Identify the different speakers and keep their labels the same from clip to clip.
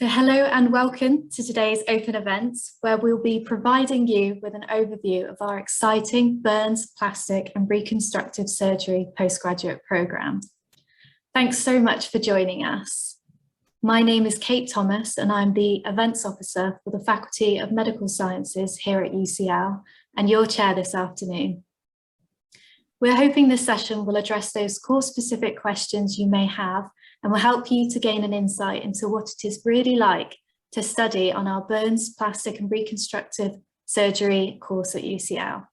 Speaker 1: So hello and welcome to today's open events, where we'll be providing you with an overview of our exciting burns, plastic and reconstructive surgery postgraduate programme. Thanks so much for joining us. My name is Kate Thomas and I'm the Events Officer for the Faculty of Medical Sciences here at UCL and your chair this afternoon. We're hoping this session will address those course-specific questions you may have and will help you to gain an insight into what it is really like to study on our burns, plastic and reconstructive surgery course at UCL.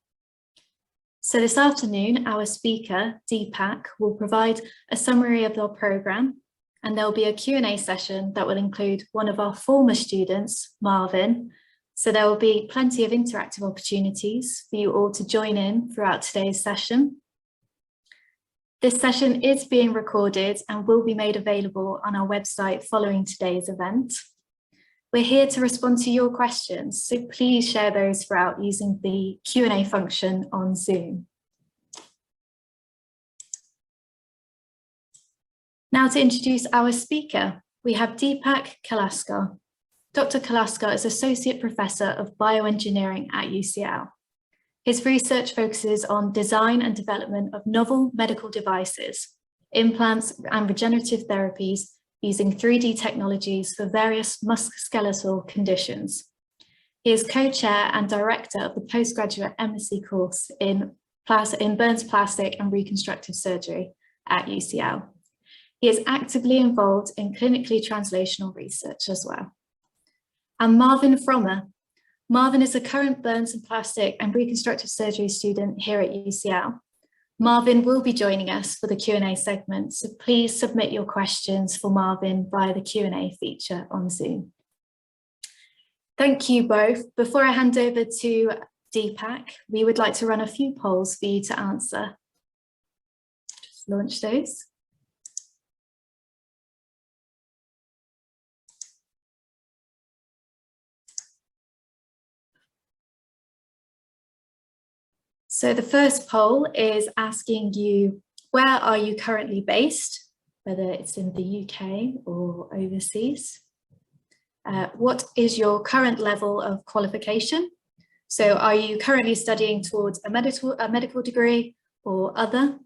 Speaker 1: So this afternoon, our speaker, Deepak, will provide a summary of our programme, and there'll be a Q&A session that will include one of our former students, Marvin. So there will be plenty of interactive opportunities for you all to join in throughout today's session. This session is being recorded and will be made available on our website following today's event. We're here to respond to your questions, so please share those throughout using the Q&A function on Zoom. Now to introduce our speaker, we have Deepak Kalaskar. Dr. Kalaskar is Associate Professor of Bioengineering at UCL. His research focuses on design and development of novel medical devices, implants and regenerative therapies using 3D technologies for various musculoskeletal conditions. He is co-chair and director of the postgraduate MSc course in burns, plastic and reconstructive surgery at UCL. He is actively involved in clinically translational research as well. And Marvin Frommer. Marvin is a current burns and plastic and reconstructive surgery student here at UCL. Marvin will be joining us for the Q&A segment, so please submit your questions for Marvin via the Q&A feature on Zoom. Thank you both. Before I hand over to Deepak, we would like to run a few polls for you to answer. Just launch those. So the first poll is asking you, where are you currently based, whether it's in the UK or overseas? What is your current level of qualification? So are you currently studying towards a medical degree or other?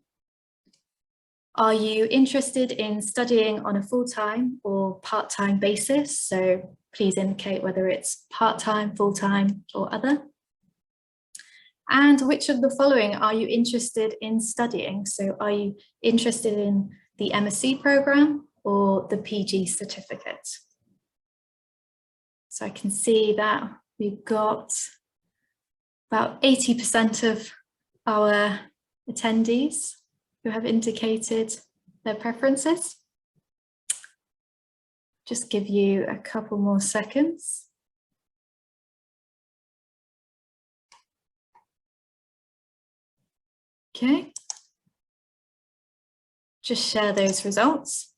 Speaker 1: Are you interested in studying on a full-time or part-time basis? So please indicate whether it's part-time, full-time or other. And which of the following are you interested in studying? So are you interested in the MSc programme or the PG certificate? So I can see that we've got about 80% of our attendees who have indicated their preferences. Just give you a couple more seconds. Okay, just share those results.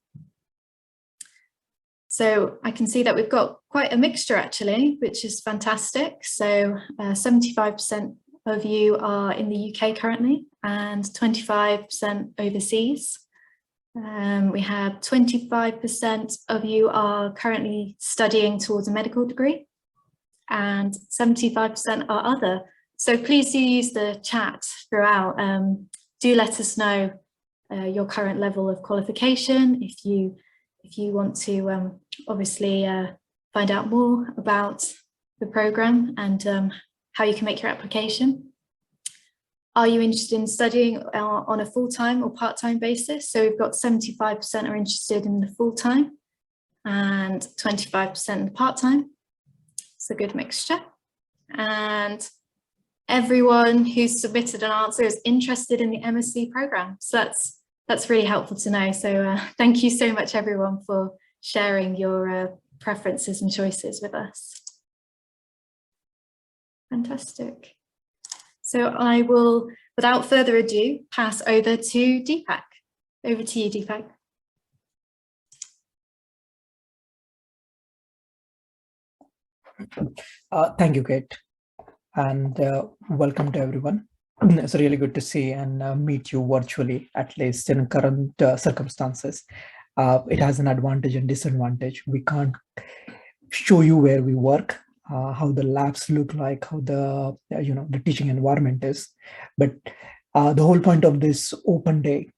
Speaker 1: So I can see that we've got quite a mixture actually, which is fantastic. So 75% of you are in the UK currently and 25% overseas. We have 25% of you are currently studying towards a medical degree and 75% are other. So please do use the chat throughout. Do let us know your current level of qualification if you want to obviously find out more about the programme and how you can make your application. Are you interested in studying on a full-time or part-time basis? So we've got 75% are interested in the full-time and 25% in the part-time. It's a good mixture. And everyone who's submitted an answer is interested in the MSc programme. So that's really helpful to know. So thank you so much everyone for sharing your preferences and choices with us. Fantastic. So I will, without further ado, pass over to Deepak. Over to you, Deepak.
Speaker 2: Thank you, Kate. And welcome to everyone. It's really good to see and meet you virtually, at least in current circumstances. It has an advantage and disadvantage. We can't show you where we work, how the labs look like, how the the teaching environment is. But the whole point of this open day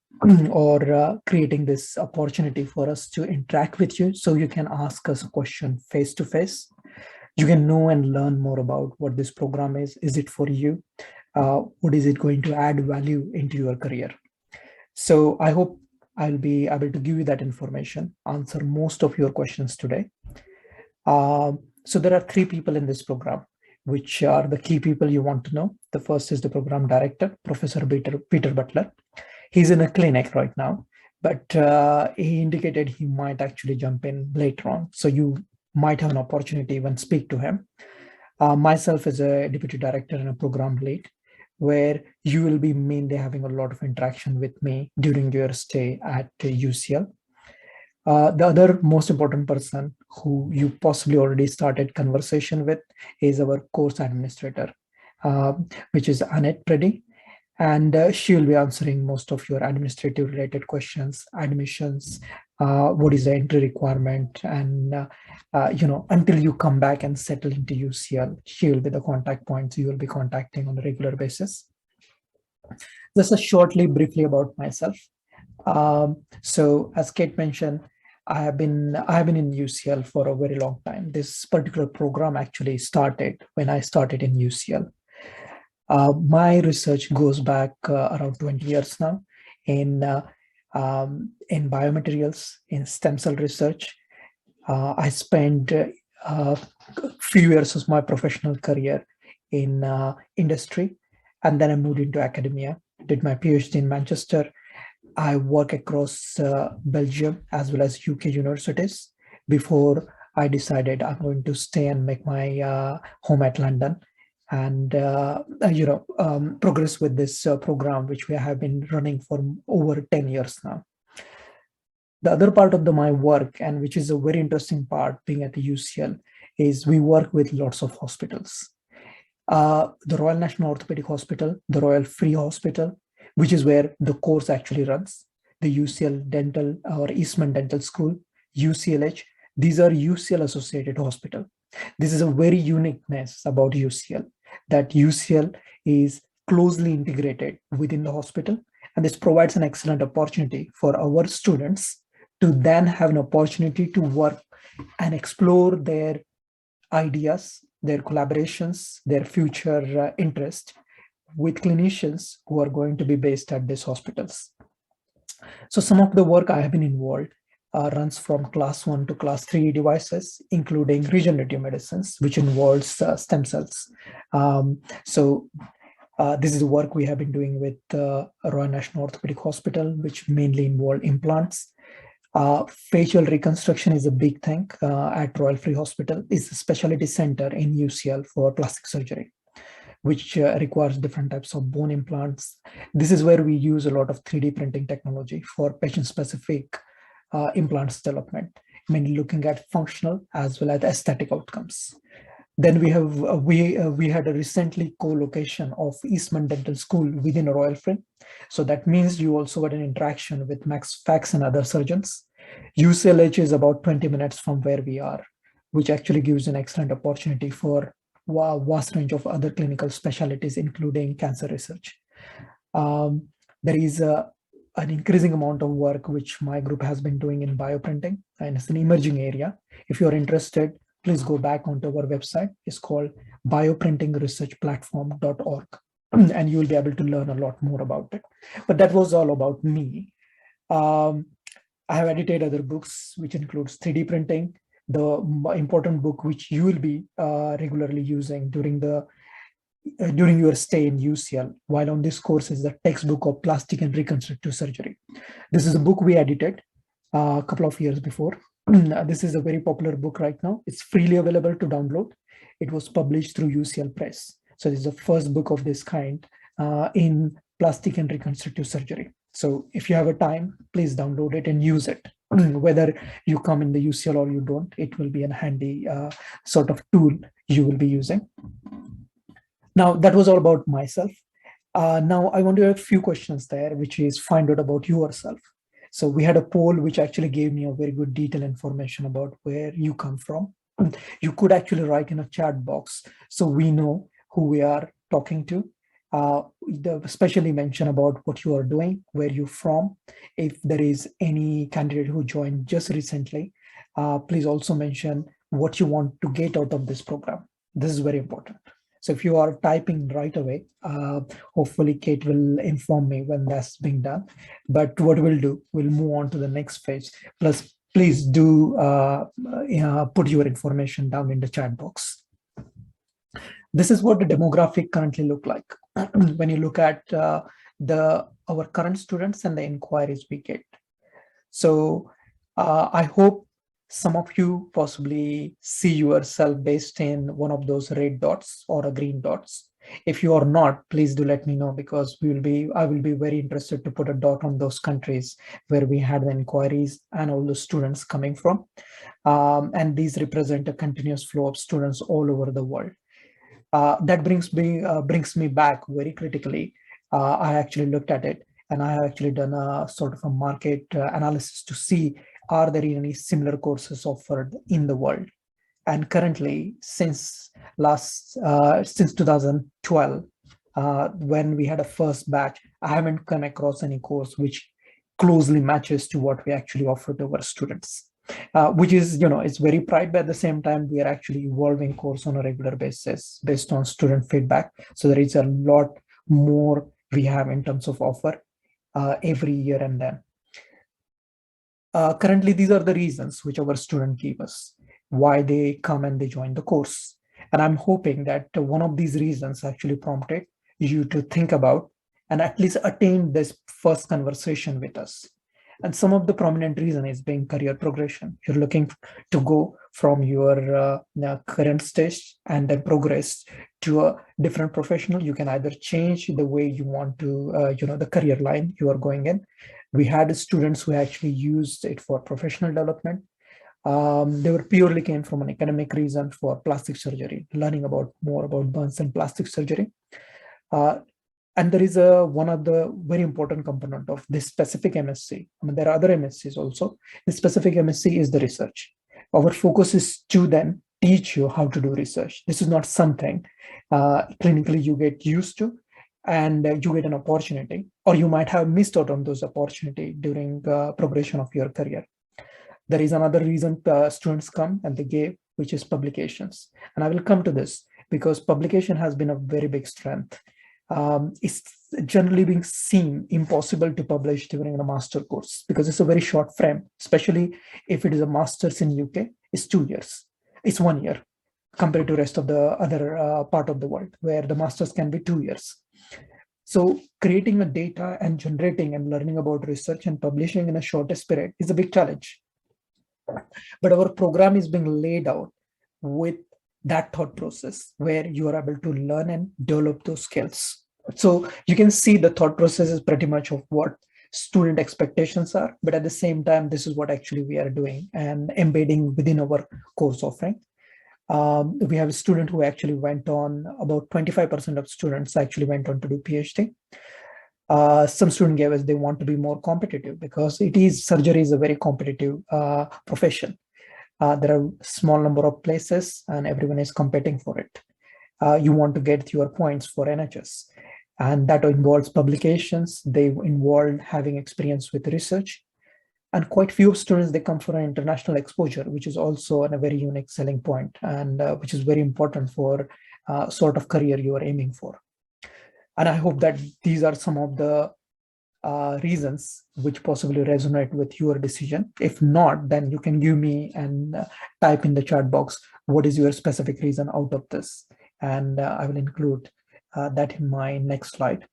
Speaker 2: or creating this opportunity for us to interact with you, so you can ask us a question face to face. You can know and learn more about what this program is. Is it for you? What is it going to add value into your career? So I hope I'll be able to give you that information, answer most of your questions today. So there are three people in this program, which are the key people you want to know. The first is the program director, Professor Peter Butler. He's in a clinic right now, but he indicated he might actually jump in later on. So you might have an opportunity when speak to him. Myself as a deputy director and a program lead, where you will be mainly having a lot of interaction with me during your stay at UCL. The other most important person who you possibly already started conversation with is our course administrator, which is Annette Preddy. And she will be answering most of your administrative related questions, admissions, what is the entry requirement, and until you come back and settle into UCL, she will be the contact points you will be contacting on a regular basis. Just briefly about myself. So as Kate mentioned, I have been in UCL for a very long time. This particular program actually started when I started in UCL. My research goes back around 20 years now in biomaterials, in stem cell research. I spent a few years of my professional career in industry, and then I moved into academia, did my PhD in Manchester. I work across Belgium as well as UK universities before I decided I'm going to stay and make my home at London and progress with this program, which we have been running for over 10 years now. The other part of my work, and which is a very interesting part being at the UCL, is we work with lots of hospitals. The Royal National Orthopaedic Hospital, the Royal Free Hospital, which is where the course actually runs, the UCL Dental or Eastman Dental School, UCLH, these are UCL associated hospital. This is a very uniqueness about UCL, that UCL is closely integrated within the hospital, and this provides an excellent opportunity for our students to then have an opportunity to work and explore their ideas, their collaborations, their future interest with clinicians who are going to be based at these hospitals. So some of the work I have been involved runs from class 1 to class 3 devices, including regenerative medicines, which involves stem cells. This is the work we have been doing with Royal National Orthopaedic Hospital, which mainly involve implants. Facial reconstruction is a big thing at Royal Free Hospital. It's a specialty center in UCL for plastic surgery, which requires different types of bone implants. This is where we use a lot of 3D printing technology for patient-specific implants development, mainly looking at functional as well as aesthetic outcomes. Then we have we had a recently co-location of Eastman Dental School within a Royal Free. So that means you also got an interaction with Max Fax and other surgeons. UCLH is about 20 minutes from where we are, which actually gives an excellent opportunity for a vast range of other clinical specialties, including cancer research. There is an increasing amount of work which my group has been doing in bioprinting, and it's an emerging area. If you're interested, please go back onto our website. It's called bioprintingresearchplatform.org, and you will be able to learn a lot more about it. But that was all about me. I have edited other books, which includes 3D printing, the important book which you will be regularly using during your stay in UCL while on this course is the textbook of plastic and reconstructive surgery. This is a book we edited a couple of years before. This is a very popular book right now. It's freely available to download. It was published through UCL Press. So this is the first book of this kind in plastic and reconstructive surgery. So if you have a time, please download it and use it. Whether you come in the UCL or you don't, it will be a handy sort of tool you will be using. Now, that was all about myself. Now, I want to have a few questions there, which is find out about yourself. So we had a poll which actually gave me a very good detailed information about where you come from. you could actually write in a chat box so we know who we are talking to. Especially mention about what you are doing, where you're from. If there is any candidate who joined just recently, please also mention what you want to get out of this program. This is very important. So if you are typing right away, hopefully Kate will inform me when that's being done. But what we'll do, we'll move on to the next page. Plus, please do put your information down in the chat box. This is what the demographic currently look like. When you look at our current students and the inquiries we get. So I hope some of you possibly see yourself based in one of those red dots or a green dots. If you are not, please do let me know, because I will be very interested to put a dot on those countries where we had the inquiries and all the students coming from. And these represent a continuous flow of students all over the world. That brings me back very critically. I actually looked at it, and I have actually done a sort of a market analysis to see, are there any similar courses offered in the world? And currently, since 2012, when we had a first batch, I haven't come across any course which closely matches to what we actually offer to our students. Which is, it's very pride, but at the same time, we are actually evolving course on a regular basis based on student feedback. So there is a lot more we have in terms of offer every year and then. Currently, these are the reasons which our students give us, why they come and they join the course. And I'm hoping that one of these reasons actually prompted you to think about and at least attain this first conversation with us. And some of the prominent reason is being career progression. You're looking to go from your current stage and then progress to a different professional. You can either change the way you want to, the career line you are going in. We had students who actually used it for professional development. They were purely came from an academic reason for plastic surgery, learning more about burns and plastic surgery. And there is one of the very important component of this specific MSc. I mean, there are other MScs also. The specific MSc is the research. Our focus is to then teach you how to do research. This is not something clinically you get used to and you get an opportunity, or you might have missed out on those opportunities during progression of your career. There is another reason students come and they give, which is publications. And I will come to this because publication has been a very big strength. It's generally being seen impossible to publish during a master course because it's a very short frame, especially if it is a master's in UK, it's 2 years. It's 1 year compared to the rest of the other part of the world where the master's can be 2 years. So creating a data and generating and learning about research and publishing in a shortest period is a big challenge. But our program is being laid out with that thought process where you are able to learn and develop those skills. So you can see the thought process is pretty much of what student expectations are, but at the same time, this is what actually we are doing and embedding within our course offering. We have a student who actually went on, about 25% of students actually went on to do PhD. Some student gave us they want to be more competitive because surgery is a very competitive profession. There are a small number of places and everyone is competing for it. You want to get your points for NHS, and that involves publications. They involve having experience with research, and quite few students, they come for an international exposure, which is also a very unique selling point and which is very important for sort of career you are aiming for. And I hope that these are some of the reasons which possibly resonate with your decision. If not, then you can give me and type in the chat box, what is your specific reason out of this? And I will include that in my next slide.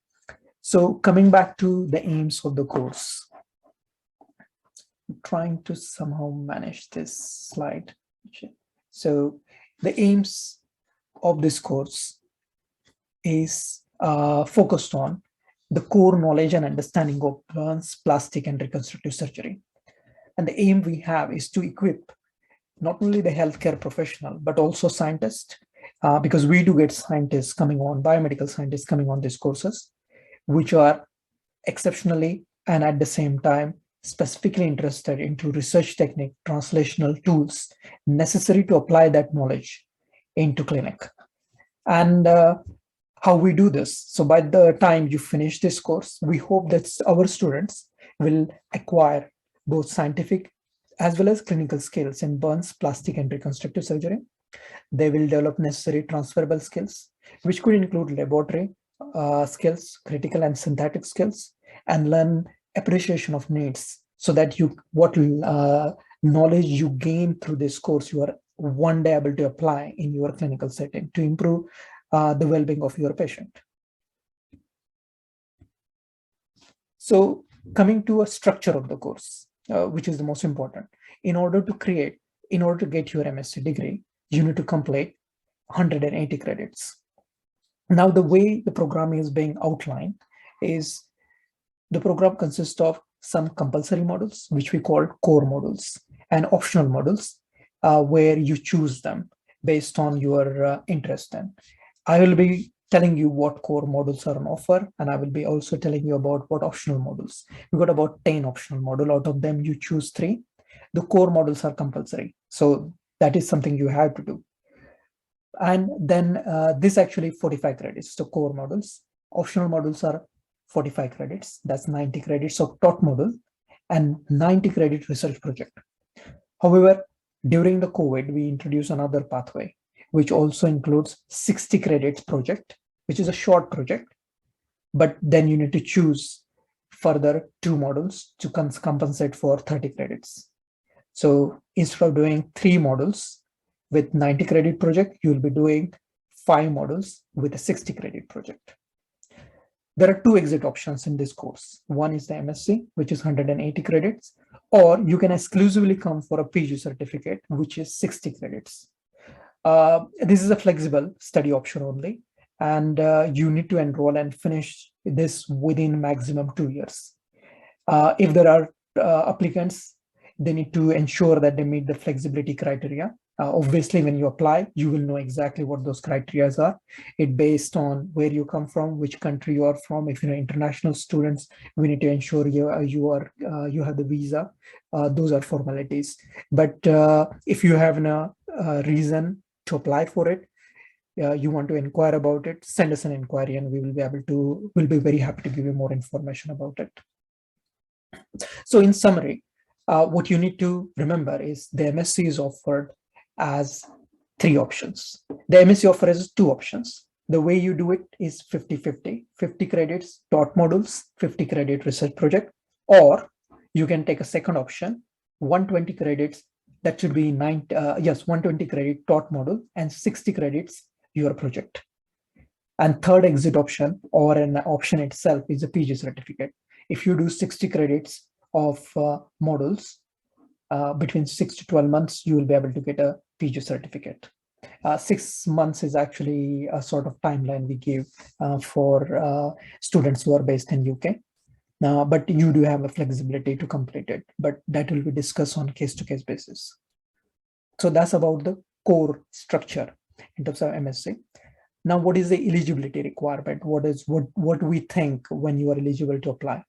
Speaker 2: So coming back to the aims of the course, I'm trying to somehow manage this slide. So the aims of this course is focused on the core knowledge and understanding of burns, plastic, and reconstructive surgery. And the aim we have is to equip not only the healthcare professional, but also scientists, because we do get scientists coming on, biomedical scientists coming on these courses, which are exceptionally and at the same time specifically interested into research technique, translational tools necessary to apply that knowledge into clinic. And how we do this. So by the time you finish this course, we hope that our students will acquire both scientific as well as clinical skills in burns, plastic, and reconstructive surgery. They will develop necessary transferable skills, which could include laboratory skills, critical and synthetic skills, and learn appreciation of needs, so that what knowledge you gain through this course, you are one day able to apply in your clinical setting to improve the well-being of your patient. So coming to a structure of the course, which is the most important. In order to get your MSc degree, you need to complete 180 credits. Now, the way the program is being outlined is the program consists of some compulsory modules, which we call core modules, and optional modules, where you choose them based on your interest in. I will be telling you what core modules are on offer, and I will be also telling you about what optional modules. We've got about 10 optional modules. Out of them, you choose 3. The core modules are compulsory. So that is something you have to do. And then this actually 45 credits, so core modules. Optional modules are 45 credits. That's 90 credits of taught module and 90 credit research project. However, during the COVID, we introduced another pathway, which also includes 60 credits project, which is a short project, but then you need to choose further 2 modules to compensate for 30 credits. So instead of doing 3 modules with 90 credit project, you will be doing 5 modules with a 60 credit project. There are 2 exit options in this course. One is the MSc, which is 180 credits, or you can exclusively come for a PG certificate, which is 60 credits. This is a flexible study option only, and you need to enroll and finish this within maximum 2 years. If there are applicants, they need to ensure that they meet the flexibility criteria. Obviously, when you apply, you will know exactly what those criteria are. It's based on where you come from, which country you are from. If you're international students, we need to ensure you have the visa. Those are formalities. But if you have a reason to apply for it, you want to inquire about it, send us an inquiry, and we'll be very happy to give you more information about it. So in summary, what you need to remember is the MSc is offered as 3 options. The MSc offers 2 options. The way you do it is 50-50, 50 credits taught modules, 50 credit research project, or you can take a second option, 120 credits, that should be 120 credit taught module and 60 credits your project. And third exit option, or an option itself, is a PG certificate. If you do 60 credits of modules, between 6 to 12 months, you will be able to get a PG certificate. 6 months is actually a sort of timeline we give for students who are based in UK. But you do have a flexibility to complete it, but that will be discussed on case-to-case basis. So that's about the core structure in terms of MSc. Now, what is the eligibility requirement? What we think when you are eligible to apply?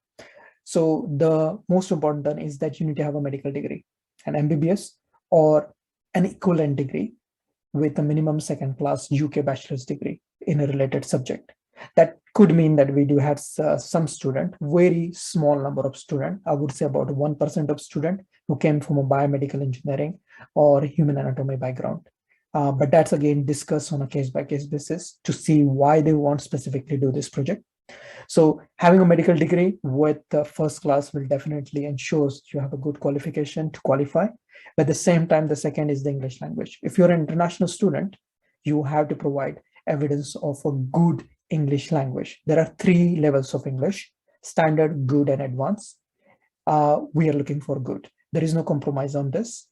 Speaker 2: So the most important one is that you need to have a medical degree, an MBBS or an equivalent degree with a minimum 2nd class UK bachelor's degree in a related subject. That could mean that we do have some student, very small number of student, I would say about 1% of student who came from a biomedical engineering or human anatomy background. But that's again discussed on a case-by-case basis to see why they want specifically do this project. So having a medical degree with the 1st class will definitely ensure you have a good qualification to qualify. But at the same time, the second is the English language. If you're an international student, you have to provide evidence of a good English language. There are 3 levels of English: standard, good, and advanced. We are looking for good. There is no compromise on this.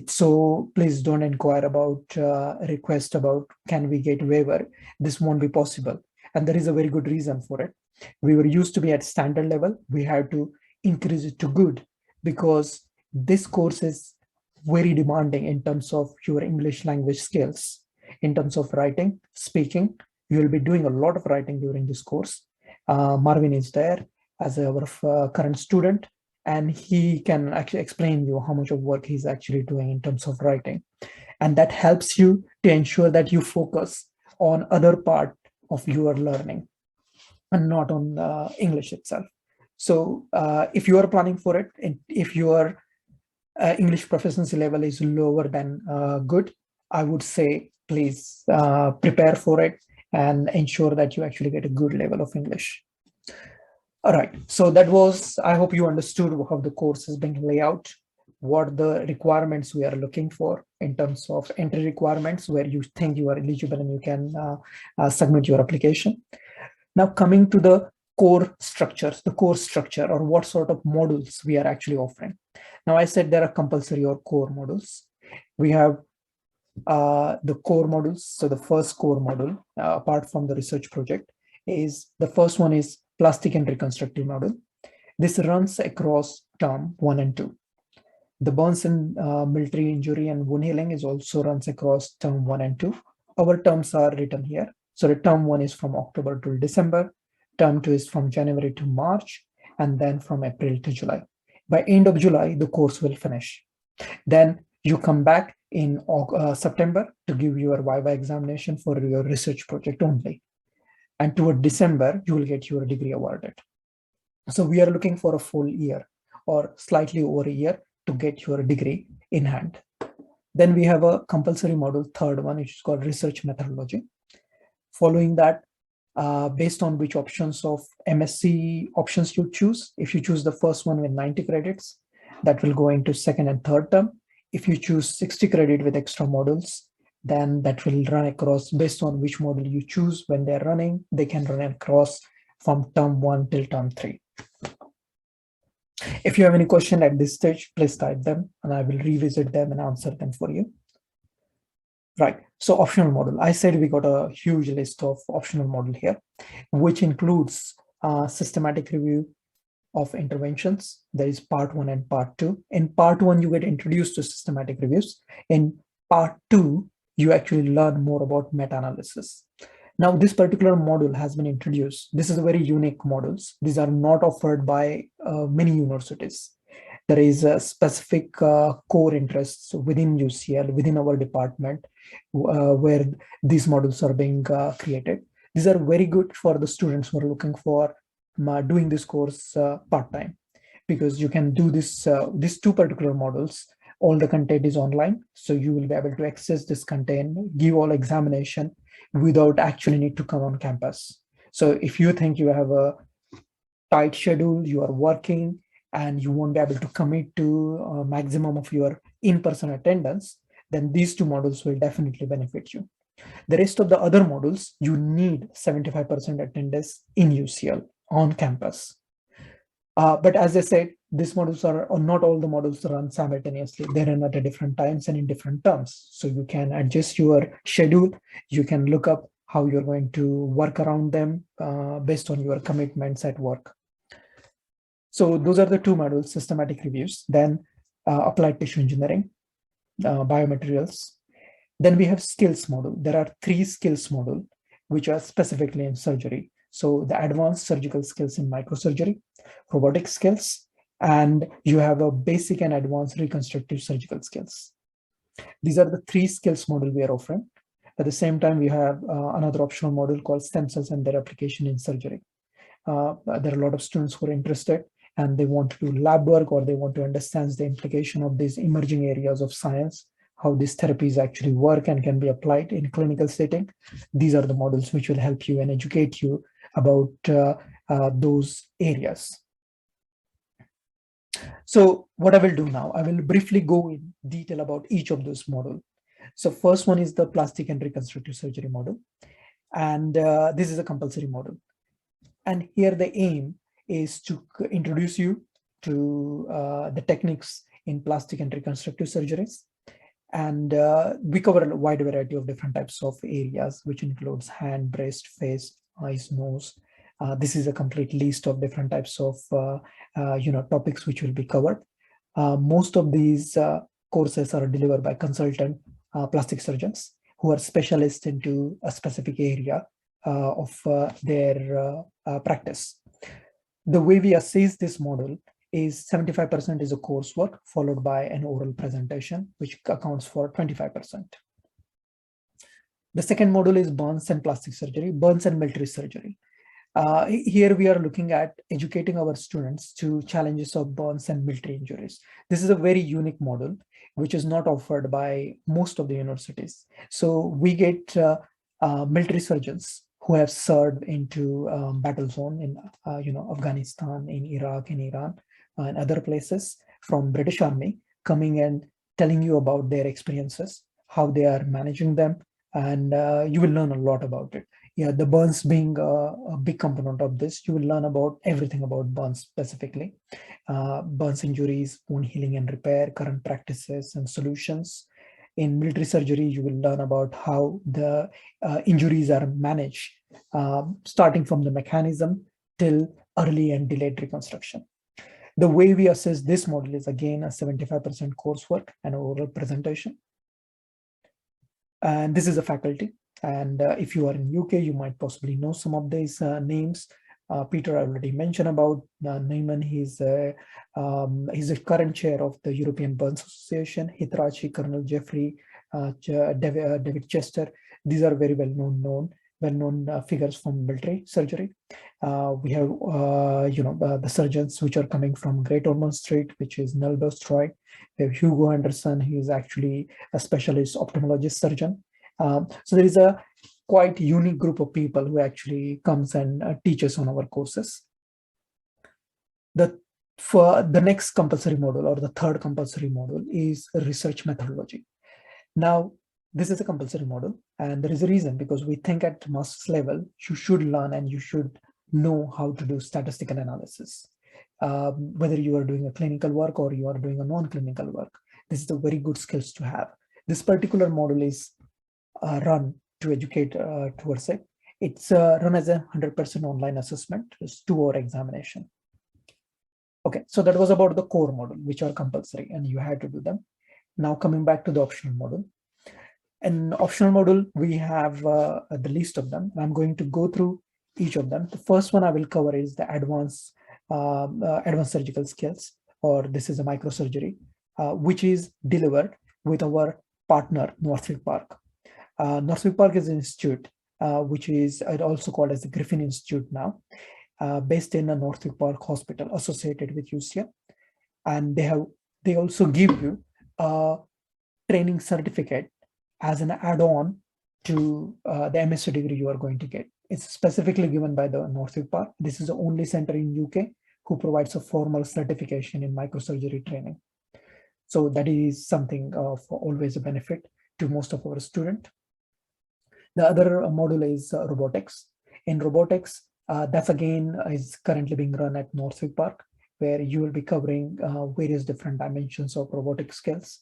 Speaker 2: So please don't inquire about request about can we get waiver. This won't be possible. And there is a very good reason for it. We were used to be at standard level. We have to increase it to good because this course is very demanding in terms of your English language skills, in terms of writing, speaking. You will be doing a lot of writing during this course. Marvin is there as our current student, and he can actually explain you how much of work he's actually doing in terms of writing. And that helps you to ensure that you focus on other part of your learning and not on English itself. So if you are planning for it, and if your English proficiency level is lower than good, I would say please prepare for it and ensure that you actually get a good level of English. All right, so that was, I hope you understood how the course is being laid out, what the requirements we are looking for in terms of entry requirements, where you think you are eligible and you can submit your application. Now coming to the core structures, the course structure, or what sort of modules we are actually offering. Now I said there are compulsory or core modules. We have the core modules. So the first core module, apart from the research project, is the first one is plastic and reconstructive module. This runs across term 1 and 2. The burns and military injury and wound healing is also runs across term 1 and 2. Our terms are written here. So the term 1 is from October to December, term 2 is from January to March, and then from April to July. By end of July, the course will finish. Then you come back in September to give your Viva examination for your research project only. And toward December, you will get your degree awarded. So we are looking for a full year or slightly over a year to get your degree in hand. Then we have a compulsory module, third one, which is called research methodology. Following that, based on which options of MSc options you choose, if you choose the first one with 90 credits, that will go into second and third term. If you choose 60 credit with extra modules, then that will run across based on which module you choose. When they're running, they can run across from term 1 till term 3. If you have any question at this stage, please type them and I will revisit them and answer them for you. Right, so optional module. I said we got a huge list of optional module here, which includes systematic review of interventions. There is part 1 and part 2. In part 1, you get introduced to systematic reviews. In part 2, you actually learn more about meta-analysis. Now, this particular module has been introduced. This is a very unique models. These are not offered by many universities. There is a specific core interests within UCL, within our department, where these models are being created. These are very good for the students who are looking for doing this course part-time, because you can do this, these two particular models. All the content is online, so you will be able to access this content, give all examination without actually need to come on campus. So if you think you have a tight schedule, you are working, and you won't be able to commit to a maximum of your in-person attendance, then these two modules will definitely benefit you. The rest of the other modules, you need 75% attendance in UCL on campus. But as I said, these modules are, or not all the modules run simultaneously. They run at a different times and in different terms. So you can adjust your schedule. You can look up how you're going to work around them based on your commitments at work. So those are the two modules, systematic reviews, then applied tissue engineering, biomaterials. Then we have skills module. There are 3 skills module, which are specifically in surgery. So the advanced surgical skills in microsurgery, robotic skills, and you have a basic and advanced reconstructive surgical skills. These are the 3 skills module we are offering. At the same time, we have another optional module called stem cells and their application in surgery. There are a lot of students who are interested and they want to do lab work, or they want to understand the implication of these emerging areas of science, how these therapies actually work and can be applied in clinical setting. These are the modules which will help you and educate you about those areas. So what I will do now, I will briefly go in detail about each of those modules. So first one is the plastic and reconstructive surgery module. And this is a compulsory module. And here the aim is to introduce you to the techniques in plastic and reconstructive surgeries. And we cover a wide variety of different types of areas, which includes hand, breast, face, eyes, nose. This is a complete list of different types of topics which will be covered. Most of these courses are delivered by consultant plastic surgeons who are specialists into a specific area of their practice. The way we assess this model is 75% is a coursework followed by an oral presentation, which accounts for 25%. The second module is burns and plastic surgery, burns and military surgery. Here we are looking at educating our students to challenges of burns and military injuries. This is a very unique model, which is not offered by most of the universities. So we get military surgeons who have served into battle zone in Afghanistan, in Iraq, in Iran, and other places from British Army, coming and telling you about their experiences, how they are managing them, and you will learn a lot about it. Yeah, the burns being a big component of this, you will learn about everything about burns specifically. Burns injuries, wound healing and repair, current practices and solutions. In military surgery, you will learn about how the injuries are managed, starting from the mechanism till early and delayed reconstruction. The way we assess this model is again a 75% coursework and oral presentation. And this is a faculty. And if you are in UK, you might possibly know some of these names. Peter already mentioned about Neyman. He's the current chair of the European Burns Association. Hitarachi, Colonel Jeffrey, David Chester. These are very well-known figures from military surgery. We have the surgeons which are coming from Great Ormond Street, which is Nelbos Troy. We have Hugo Anderson. He is actually a specialist ophthalmologist surgeon. So there is a quite unique group of people who actually comes and teaches on our courses. For the next compulsory module, or the third compulsory module, is research methodology. Now, this is a compulsory module, and there is a reason, because we think at master's level, you should learn and you should know how to do statistical analysis. Whether you are doing a clinical work or you are doing a non-clinical work, this is a very good skills to have. This particular module is run to educate towards it. It's run as a 100% online assessment. It's 2-hour examination. Okay, so that was about the core module, which are compulsory and you had to do them. Now coming back to the optional module. An optional module, we have the list of them. I'm going to go through each of them. The first one I will cover is the advanced surgical skills, or this is a microsurgery, which is delivered with our partner, Northwick Park. Northwick Park is an institute, which is also called as the Griffin Institute now, based in a Northwick Park Hospital associated with UCL. And they also give you a training certificate as an add-on to the MSc degree you are going to get. It's specifically given by the Northwick Park. This is the only center in UK who provides a formal certification in microsurgery training. So that is something of always a benefit to most of our students. The other module is robotics. In robotics, that's again is currently being run at Northwick Park, where you will be covering various different dimensions of robotic skills.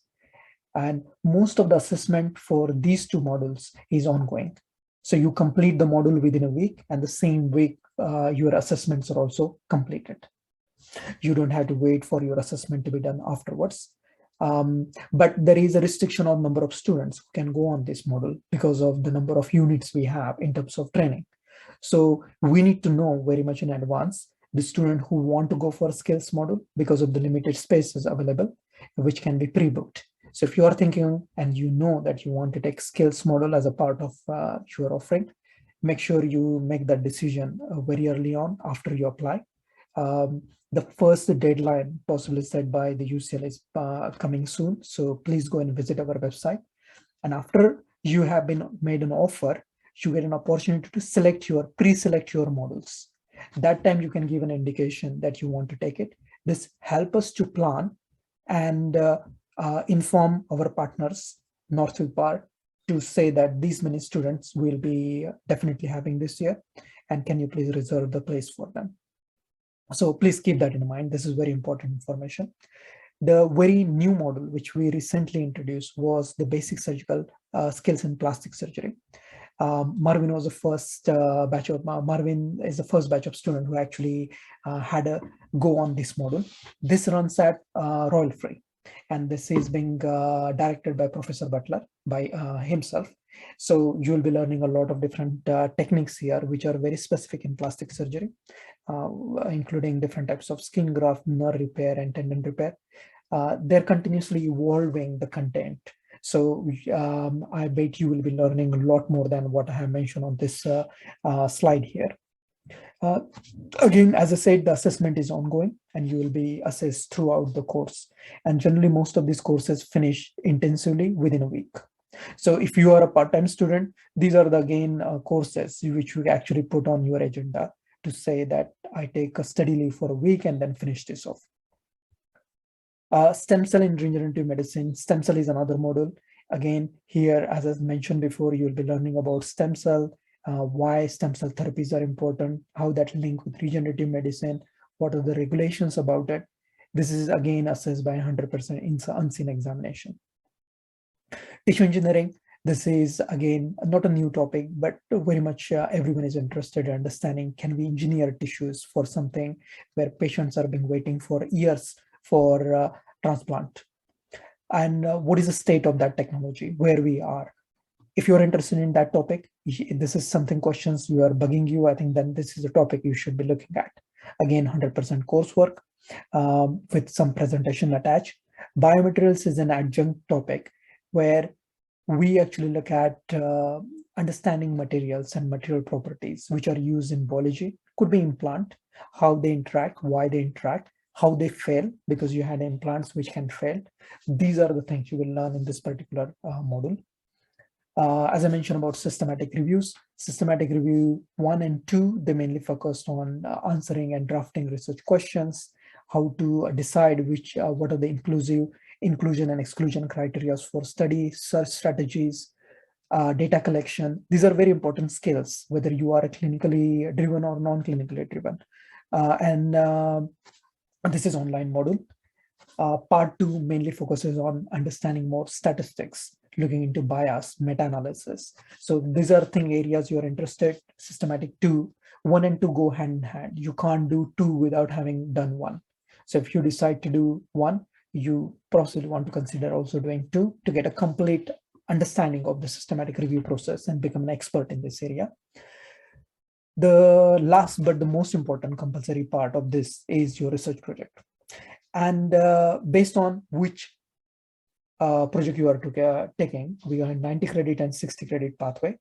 Speaker 2: And most of the assessment for these two modules is ongoing. So you complete the module within a week, and the same week your assessments are also completed. You don't have to wait for your assessment to be done afterwards. But there is a restriction on number of students who can go on this module because of the number of units we have in terms of training. So we need to know very much in advance the student who want to go for a skills module because of the limited spaces available, which can be pre-booked. So if you are thinking and you know that you want to take skills module as a part of your offering, make sure you make that decision very early on after you apply. The first deadline possibly set by the UCL is coming soon. So please go and visit our website. And after you have been made an offer, you get an opportunity to pre-select your modules. That time you can give an indication that you want to take it. This helps us to plan and inform our partners, Northwick Park, to say that these many students will be definitely having this year, and can you please reserve the place for them? So please keep that in mind. This is very important information. The very new model which we recently introduced was the basic surgical skills in plastic surgery. Marvin was the first batch of Marvin is the first batch of student who actually had a go on this model. This runs at Royal Free, and this is being directed by Professor Butler by himself. So you'll be learning a lot of different techniques here, which are very specific in plastic surgery, including different types of skin graft, nerve repair, and tendon repair. They're continuously evolving the content. So I bet you will be learning a lot more than what I have mentioned on this slide here. Again, as I said, the assessment is ongoing and you will be assessed throughout the course. And generally, most of these courses finish intensively within a week. So if you are a part-time student, these are the again courses which you actually put on your agenda to say that I take a study leave for a week and then finish this off. Stem cell in regenerative medicine. Stem cell is another module. Again, here, as I mentioned before, you'll be learning about stem cell, why stem cell therapies are important, how that link with regenerative medicine, what are the regulations about it. This is again assessed by 100% in unseen examination. Tissue engineering, this is again not a new topic, but very much everyone is interested in understanding, can we engineer tissues for something where patients are being waiting for years for transplant? And what is the state of that technology, where we are? If you're interested in that topic, this is something questions you are bugging you, I think then this is a topic you should be looking at. Again, 100% coursework with some presentation attached. Biomaterials is an adjunct topic where we actually look at understanding materials and material properties which are used in biology. Could be implant, how they interact, why they interact, how they fail, because you had implants which can fail. These are the things you will learn in this particular module. As I mentioned about systematic reviews, systematic review 1 and 2, they mainly focused on answering and drafting research questions, how to decide which, what are the inclusion and exclusion criteria for study, search strategies, data collection. These are very important skills, whether you are clinically driven or non-clinically driven. This is online module. Part 2 mainly focuses on understanding more statistics, looking into bias, meta-analysis. So these are areas you're interested. Systematic 2, 1 and 2 go hand in hand. You can't do 2 without having done 1. So if you decide to do 1, you possibly want to consider also doing 2 to get a complete understanding of the systematic review process and become an expert in this area. The last but the most important compulsory part of this is your research project. And based on which project you are taking, we are in 90 credit and 60 credit pathway.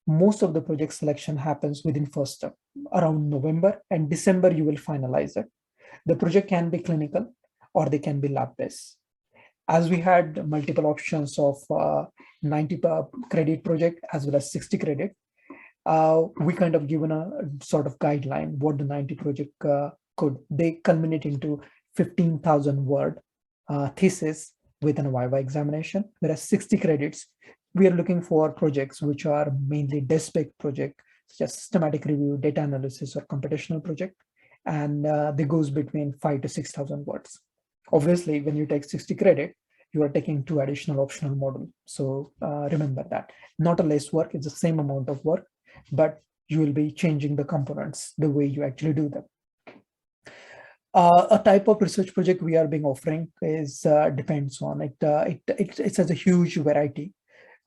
Speaker 2: Most of the project selection happens within first step, around November, and December you will finalize it. The project can be clinical or they can be lab-based. As we had multiple options of 90 credit project as well as 60 credit, we kind of given a sort of guideline what the 90 project could. They culminate into 15,000 word thesis with an Viva examination, whereas 60 credits, we are looking for projects which are mainly desk-based project, such as systematic review, data analysis, or computational project, and they goes between 5,000 to 6,000 words. Obviously, when you take 60 credit, you are taking 2 additional optional modules. So remember that. Not a less work, it's the same amount of work, but you will be changing the components, the way you actually do them. A type of research project we are being offering is depends on it. It has a huge variety.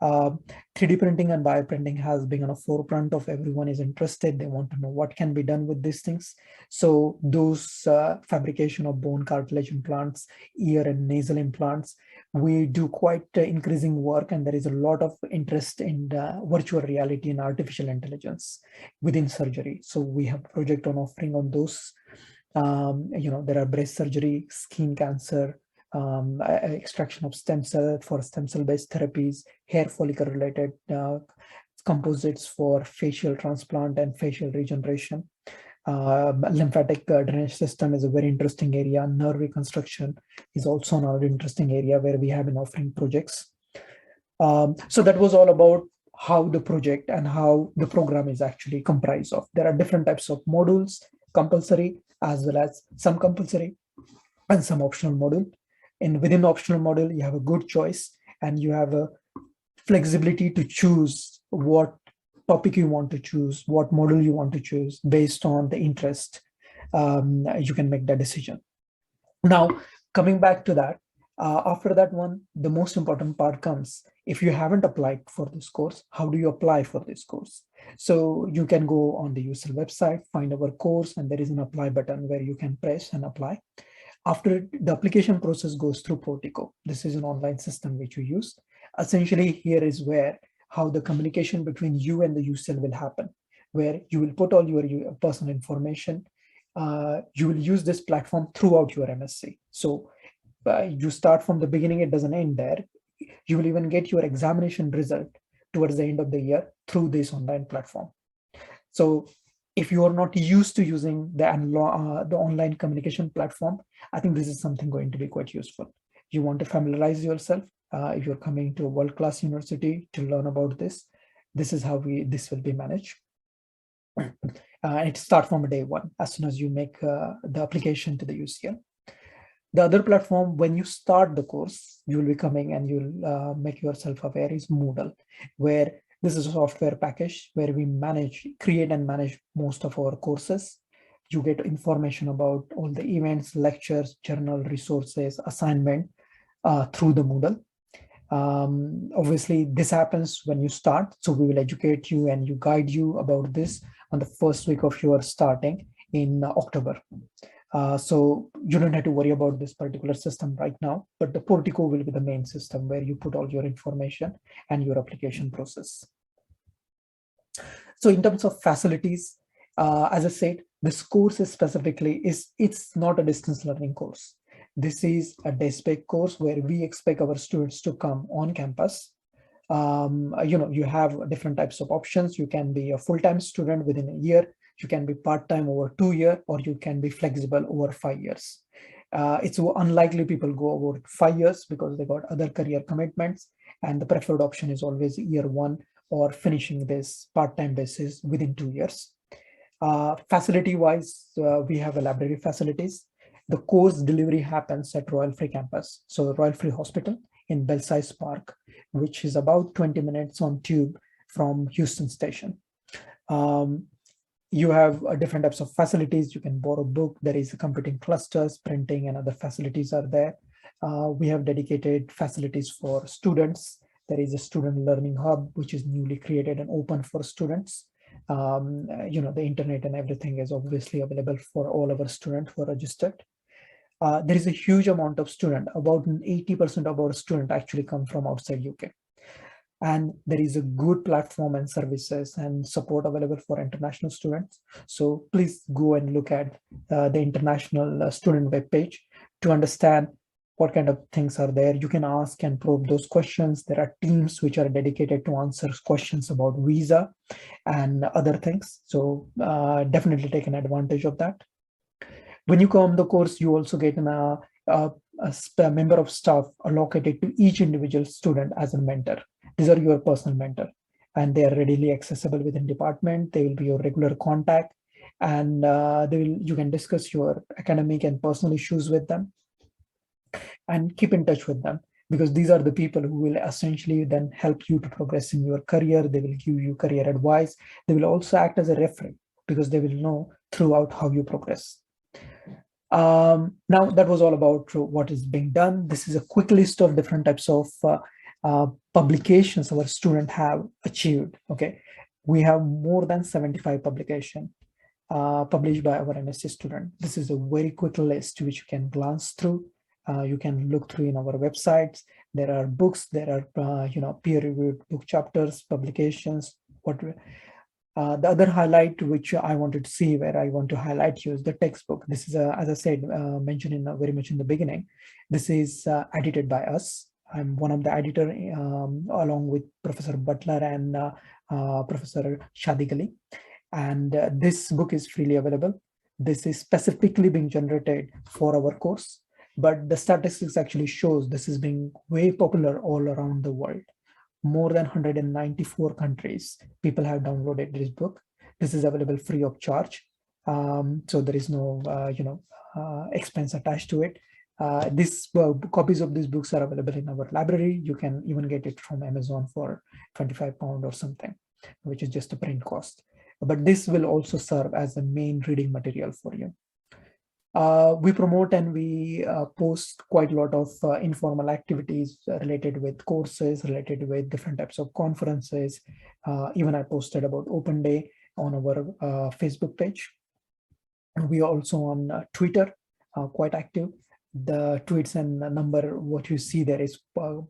Speaker 2: 3D printing and bioprinting has been on a forefront of everyone is interested. They want to know what can be done with these things. So those fabrication of bone cartilage implants, ear and nasal implants, we do quite increasing work, and there is a lot of interest in virtual reality and artificial intelligence within surgery. So we have a project on offering on those. There are breast surgery, skin cancer, extraction of stem cell for stem cell based therapies, hair follicle related composites for facial transplant and facial regeneration. Lymphatic drainage system is a very interesting area. Nerve reconstruction is also another interesting area where we have been offering projects. So that was all about how the project and how the program is actually comprised of. There are different types of modules, compulsory as well as some compulsory and some optional module. And within the optional module, you have a good choice and you have a flexibility to choose what topic you want to choose, what module you want to choose based on the interest. You can make that decision. Now, coming back to that, after that one, the most important part comes If you haven't applied for this course, how do you apply for this course? So you can go on the UCL website, find our course, and there is an apply button where you can press and apply. After the application process goes through Portico, this is an online system which we use. Essentially, here is where how the communication between you and the UCL will happen, where you will put all your personal information. You will use this platform throughout your MSc. So you start from the beginning, it doesn't end there. You will even get your examination result towards the end of the year through this online platform. So if you are not used to using the online communication platform, I think this is something going to be quite useful. You want to familiarize yourself. If you're coming to a world-class university to learn about this, this is how this will be managed. It starts from day one, as soon as you make the application to the UCL. The other platform, when you start the course, you will be coming and you'll make yourself aware, is Moodle, where this is a software package where we create and manage most of our courses. You get information about all the events, lectures, journal, resources, assignment through the Moodle. Obviously, this happens when you start. So we will educate you and you guide you about this on the first week of your starting in October. So you don't have to worry about this particular system right now, but the Portico will be the main system where you put all your information and your application process. So in terms of facilities, as I said, this course is it's not a distance learning course. This is a day-based course where we expect our students to come on campus. You have different types of options. You can be a full-time student within a year. You can be part-time over 2 years, or you can be flexible over 5 years. It's unlikely people go over 5 years because they got other career commitments, and the preferred option is always year 1 or finishing this part-time basis within 2 years. Facility-wise, we have a library facilities. The course delivery happens at Royal Free Campus, so Royal Free Hospital in Belsize Park, which is about 20 minutes on tube from Houston Station. You have different types of facilities. You can borrow book. There is computing clusters, printing, and other facilities are there. We have dedicated facilities for students. There is a student learning hub, which is newly created and open for students. The internet and everything is obviously available for all of our students who are registered. There is a huge amount of students. About 80% of our students actually come from outside UK. And there is a good platform and services and support available for international students. So please go and look at the international student webpage to understand what kind of things are there. You can ask and probe those questions. There are teams which are dedicated to answer questions about visa and other things. So definitely take an advantage of that. When you come the course, you also get a member of staff allocated to each individual student as a mentor. These are your personal mentor, and they are readily accessible within department. They will be your regular contact, and you can discuss your academic and personal issues with them and keep in touch with them, because these are the people who will essentially then help you to progress in your career. They will give you career advice. They will also act as a referee because they will know throughout how you progress. Now that was all about what is being done. This is a quick list of different types of publications our students have achieved. Okay, we have more than 75 publications published by our MSc student. This is a very quick list which you can glance through. You can look through in our websites. There are books. There are peer-reviewed book chapters, publications. The other highlight which I wanted to see, where I want to highlight you, is the textbook. This is, as I said, mentioned very much in the beginning. This is edited by us. I'm one of the editor along with Professor Butler and Professor Shadigali. And this book is freely available. This is specifically being generated for our course, but the statistics actually shows this is being way popular all around the world. More than 194 countries, people have downloaded this book. This is available free of charge. So there is no, expense attached to it. Copies of these books are available in our library. You can even get it from Amazon for £25 or something, which is just a print cost. But this will also serve as the main reading material for you. We promote and we post quite a lot of informal activities related with courses, related with different types of conferences. Even I posted about Open Day on our Facebook page. And we are also on Twitter, quite active. The tweets and number, what you see there is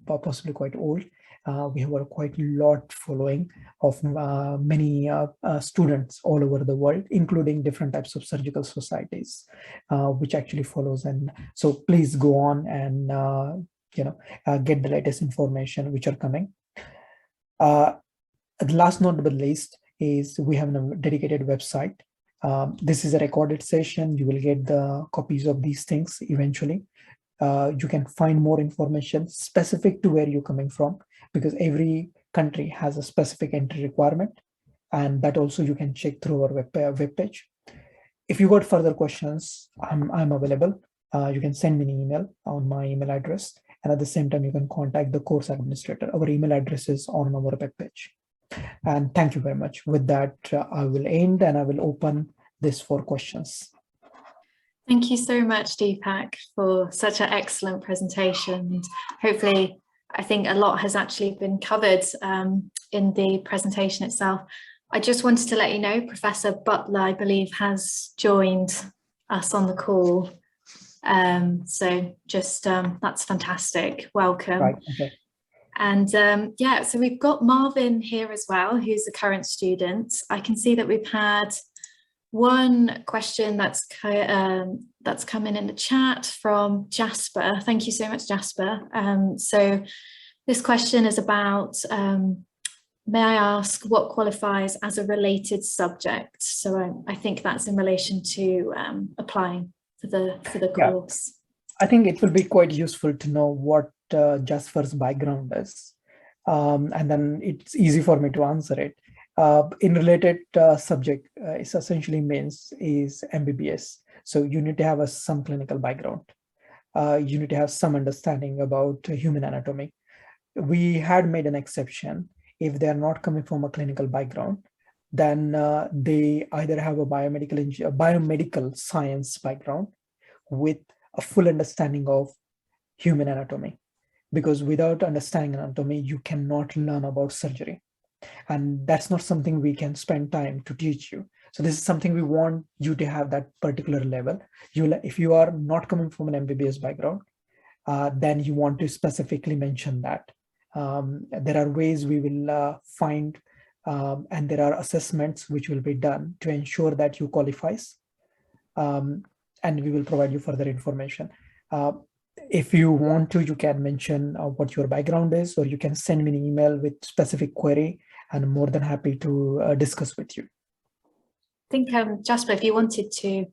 Speaker 2: possibly quite old. We have a quite lot following of many students all over the world, including different types of surgical societies, which actually follows. And so please go on and get the latest information which are coming. The last not but least is we have a dedicated website. This is a recorded session. You will get the copies of these things eventually. You can find more information specific to where you're coming from, because every country has a specific entry requirement, and that also you can check through our web page. If you got further questions, I'm available. You can send me an email on my email address, and at the same time you can contact the course administrator. Our email address is on our web page. And thank you very much. With that, I will end and I will open this for questions.
Speaker 1: Thank you so much, Deepak, for such an excellent presentation. And hopefully, I think a lot has actually been covered in the presentation itself. I just wanted to let you know, Professor Butler, I believe, has joined us on the call. So just that's fantastic. Welcome.
Speaker 2: Right, okay.
Speaker 1: And yeah, so we've got Marvin here as well, who's a current student. I can see that we've had one question that's come in the chat from Jasper. Thank you so much, Jasper. So this question is about, may I ask what qualifies as a related subject? So I think that's in relation to applying for the course.
Speaker 2: I think it will be quite useful to know what Jasper's background is. And then it's easy for me to answer it. In related subject, it essentially means is MBBS. So you need to have some clinical background. You need to have some understanding about human anatomy. We had made an exception. If they are not coming from a clinical background, then they either have a biomedical science background with a full understanding of human anatomy. Because without understanding anatomy, you cannot learn about surgery. And that's not something we can spend time to teach you. So this is something we want you to have that particular level. If you are not coming from an MBBS background, then you want to specifically mention that. There are ways we will find, and there are assessments which will be done to ensure that you qualifies. And we will provide you further information. If you want to, you can mention what your background is, or you can send me an email with specific query, and I'm more than happy to discuss with you.
Speaker 1: I think, Jasper, if you wanted to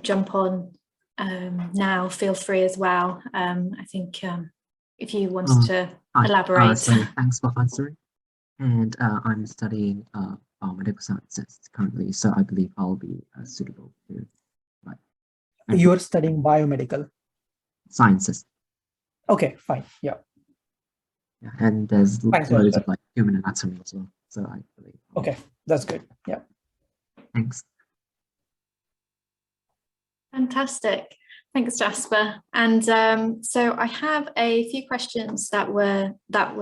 Speaker 1: jump on now, feel free as well. I think if you wanted to elaborate.
Speaker 3: So thanks for answering. And I'm studying Biomedical Sciences currently, so I believe I'll be suitable to.
Speaker 2: You're studying Biomedical
Speaker 3: Sciences.
Speaker 2: Okay, fine. Yeah.
Speaker 3: Yeah, and there's loads of like human anatomy as well. So I believe.
Speaker 2: Okay, that's good. Yeah.
Speaker 3: Thanks.
Speaker 1: Fantastic. Thanks, Jasper. And so I have a few questions that were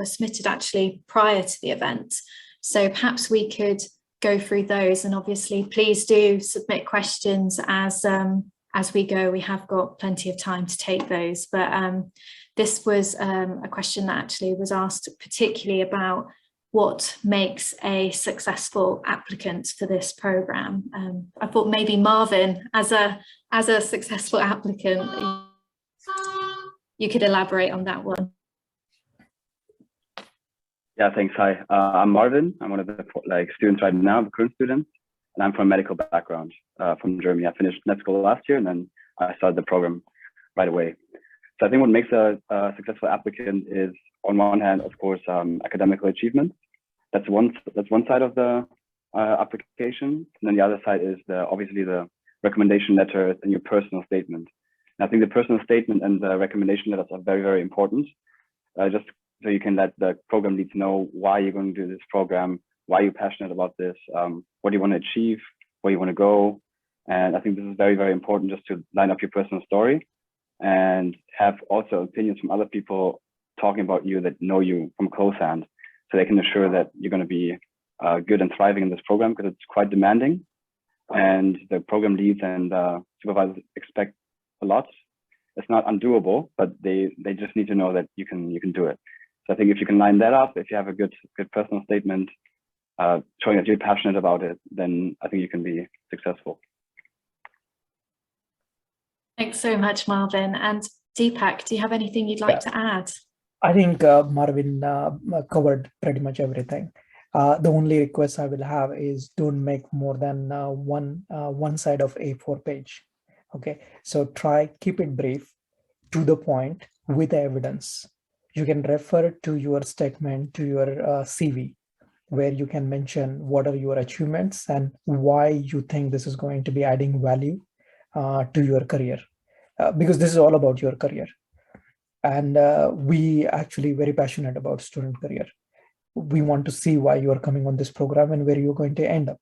Speaker 1: submitted actually prior to the event. So perhaps we could go through those, and obviously please do submit questions as we go. We have got plenty of time to take those, but this was a question that actually was asked particularly about what makes a successful applicant for this program. I thought maybe Marvin, as a successful applicant, you could elaborate on that one.
Speaker 4: Yeah, thanks. Hi, I'm Marvin. I'm one of the students right now, the current student, and I'm from a medical background from Germany. I finished med school last year, and then I started the program right away. So I think what makes a successful applicant is, on one hand, of course, academical achievement. That's one side of the application, and then the other side is obviously the recommendation letters and your personal statement. And I think the personal statement and the recommendation letters are very, very important. Just so you can let the program leads know why you're going to do this program, why you're passionate about this, what you want to achieve, where you want to go, And I think this is very, very important, just to line up your personal story and have also opinions from other people talking about you that know you from close hand, so they can assure that you're going to be good and thriving in this program, because it's quite demanding. And the program leads and supervisors expect a lot. It's not undoable, but they just need to know that you can do it. So I think if you can line that up, if you have a good personal statement showing that you're passionate about it, then I think you can be successful.
Speaker 1: Thanks so much, Marvin. And Deepak, do you have anything you'd like to add?
Speaker 2: I think Marvin covered pretty much everything. The only request I will have is don't make more than one side of A4 page. Okay, so keep it brief, to the point, with evidence. You can refer to your statement, to your CV, where you can mention what are your achievements and why you think this is going to be adding value to your career, because this is all about your career. And we actually very passionate about student career. We want to see why you are coming on this program and where you're going to end up.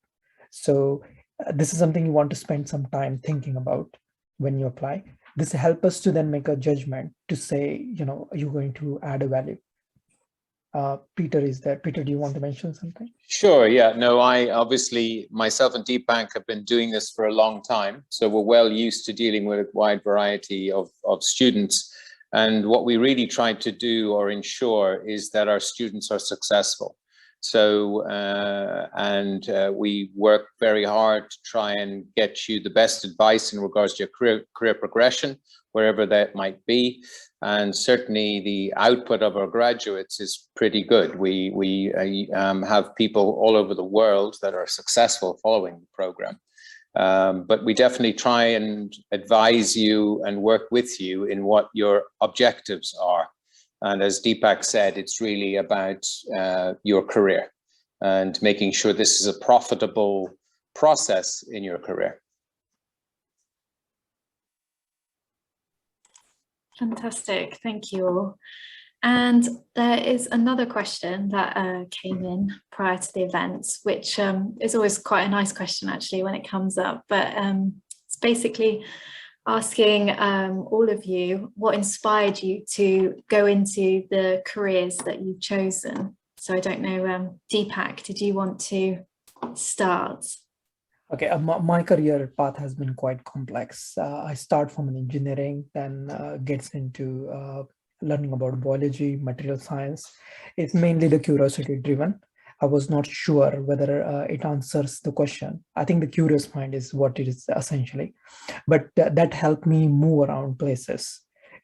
Speaker 2: So this is something you want to spend some time thinking about when you apply. This helps us to then make a judgment to say, you know, you're going to add a value. Peter is there. Peter, do you want to mention something?
Speaker 5: Sure, yeah. No, I obviously, myself and Deepak have been doing this for a long time. So we're well used to dealing with a wide variety of students. And what we really try to do or ensure is that our students are successful. So, we work very hard to try and get you the best advice in regards to your career progression, wherever that might be. And certainly the output of our graduates is pretty good. We have people all over the world that are successful following the program. But we definitely try and advise you and work with you in what your objectives are. And as Deepak said, it's really about your career and making sure this is a profitable process in your career.
Speaker 1: Fantastic, thank you all. And there is another question that came in prior to the events, which is always quite a nice question actually when it comes up, but it's basically asking all of you what inspired you to go into the careers that you've chosen. So I don't know, Deepak, did you want to start?
Speaker 2: Okay, my career path has been quite complex. I start from an engineering, then gets into learning about biology, material science. It's mainly the curiosity driven. I was not sure whether it answers the question. I think the curious mind is what it is essentially, but that helped me move around places,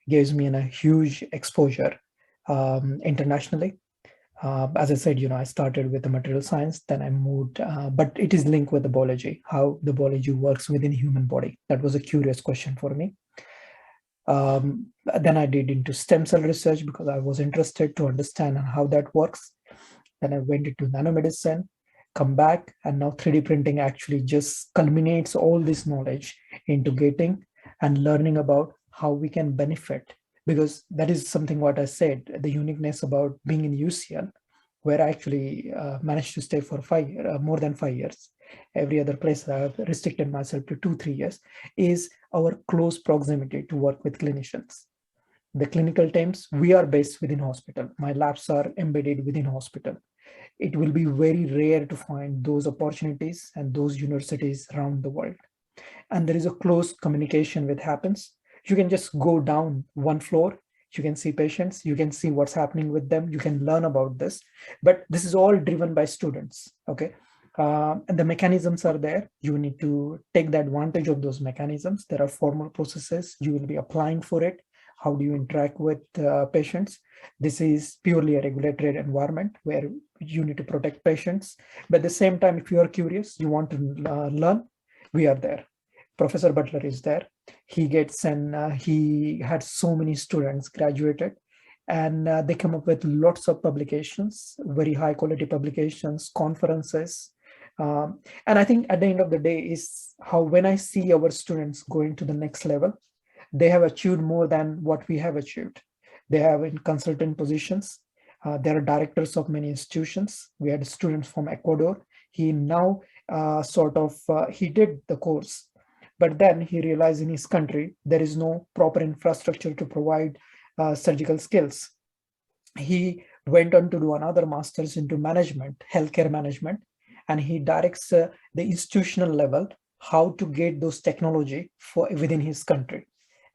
Speaker 2: gives me a huge exposure internationally. As I said, I started with the material science, then I moved, but it is linked with the biology, how the biology works within the human body. That was a curious question for me. Then I did into stem cell research because I was interested to understand how that works. Then I went into nanomedicine, come back, and now 3D printing actually just culminates all this knowledge into getting and learning about how we can benefit. Because that is something what I said, the uniqueness about being in UCL, where I actually managed to stay for more than 5 years. Every other place I have restricted myself to 2-3 years, is our close proximity to work with clinicians. The clinical teams, we are based within hospital. My labs are embedded within hospital. It will be very rare to find those opportunities and those universities around the world. And there is a close communication that happens. You can just go down one floor, you can see patients, you can see what's happening with them, you can learn about this, but this is all driven by students, okay? And the mechanisms are there. You need to take the advantage of those mechanisms. There are formal processes, you will be applying for it. How do you interact with patients? This is purely a regulated environment where you need to protect patients. But at the same time, if you are curious, you want to learn, we are there. Professor Butler is there. He gets and he had so many students graduated, and they come up with lots of publications, very high quality publications, conferences. And I think at the end of the day is how when I see our students going to the next level, they have achieved more than what we have achieved. They have in consultant positions. There are directors of many institutions. We had students from Ecuador. He now he did the course But then he realized in his country, there is no proper infrastructure to provide surgical skills. He went on to do another master's into management, healthcare management, and he directs the institutional level how to get those technology for within his country.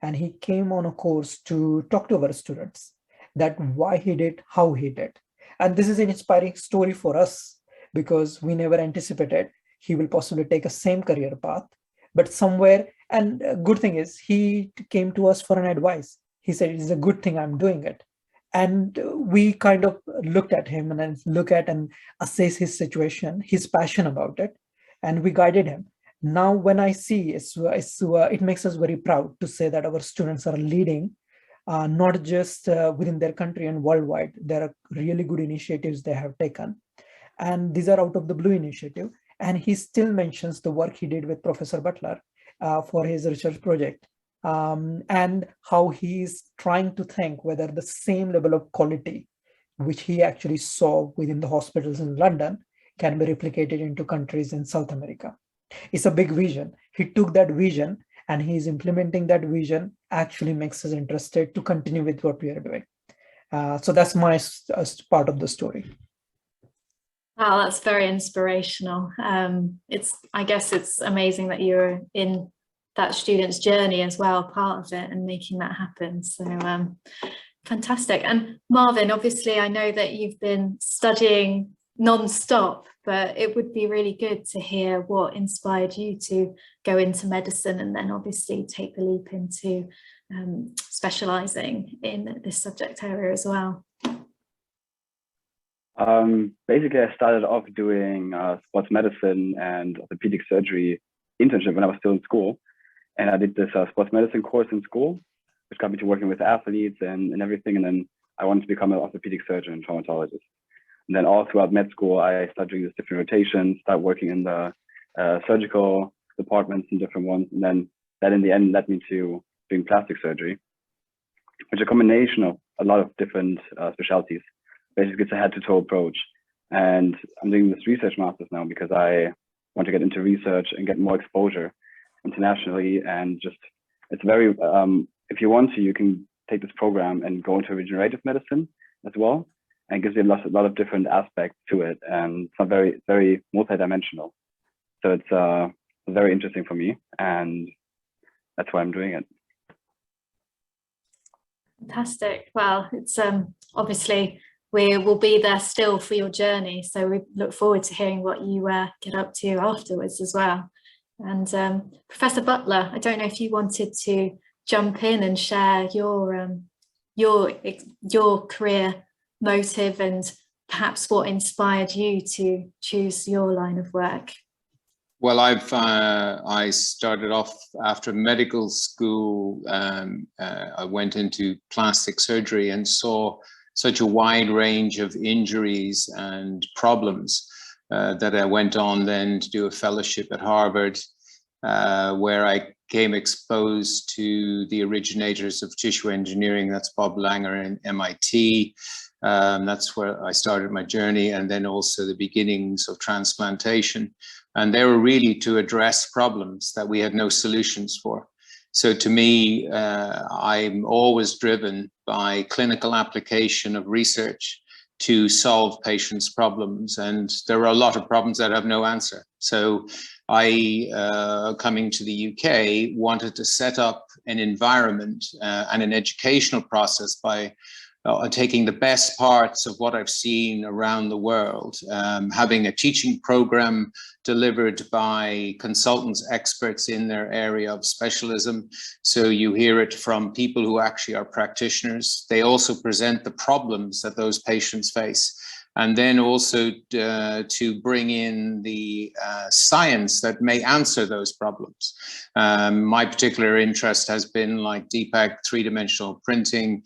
Speaker 2: And he came on a course to talk to our students that why he did, how he did. And this is an inspiring story for us because we never anticipated he will possibly take a same career path, but somewhere, and a good thing is he came to us for an advice. He said, it's a good thing I'm doing it. And we kind of looked at him and then look at and assess his situation, his passion about it, and we guided him. Now, when I see it makes us very proud to say that our students are leading, not just within their country and worldwide. There are really good initiatives they have taken. And these are out of the blue initiative. And he still mentions the work he did with Professor Butler for his research project. And how he's trying to think whether the same level of quality, which he actually saw within the hospitals in London, can be replicated into countries in South America. It's a big vision. He took that vision and he's implementing that vision, actually makes us interested to continue with what we are doing. So that's my part of the story.
Speaker 1: Wow, that's very inspirational. I guess it's amazing that you're in that student's journey as well, part of it, and making that happen. So fantastic. And Marvin, obviously, I know that you've been studying non-stop, but it would be really good to hear what inspired you to go into medicine and then obviously take the leap into specializing in this subject area as well.
Speaker 4: Basically, I started off doing sports medicine and orthopedic surgery internship when I was still in school. And I did this sports medicine course in school, which got me to working with athletes and everything. And then I wanted to become an orthopedic surgeon and traumatologist. And then all throughout med school, I started doing these different rotations, started working in the surgical departments and different ones. And then that in the end led me to doing plastic surgery, which is a combination of a lot of different specialties. Basically, it's a head-to-toe approach. And I'm doing this research master's now because I want to get into research and get more exposure internationally. And just, it's very, if you want to, you can take this program and go into regenerative medicine as well. And it gives you a lot of different aspects to it. And it's not very multidimensional. So it's very interesting for me. And that's why I'm doing it.
Speaker 1: Fantastic. Well, it's obviously, we will be there still for your journey. So we look forward to hearing what you get up to afterwards as well. And Professor Butler, I don't know if you wanted to jump in and share your career motive and perhaps what inspired you to choose your line of work.
Speaker 5: Well, I started off after medical school. I went into plastic surgery and saw such a wide range of injuries and problems that I went on then to do a fellowship at Harvard, where I came exposed to the originators of tissue engineering. That's Bob Langer and MIT. That's where I started my journey, and then also the beginnings of transplantation. And they were really to address problems that we had no solutions for. So to me, I'm always driven by clinical application of research to solve patients' problems. And there are a lot of problems that have no answer. So I, coming to the UK, wanted to set up an environment and an educational process by taking the best parts of what I've seen around the world, having a teaching program delivered by consultants, experts in their area of specialism. So you hear it from people who actually are practitioners. They also present the problems that those patients face. And then also to bring in the science that may answer those problems. My particular interest has been like Deepak, three-dimensional printing,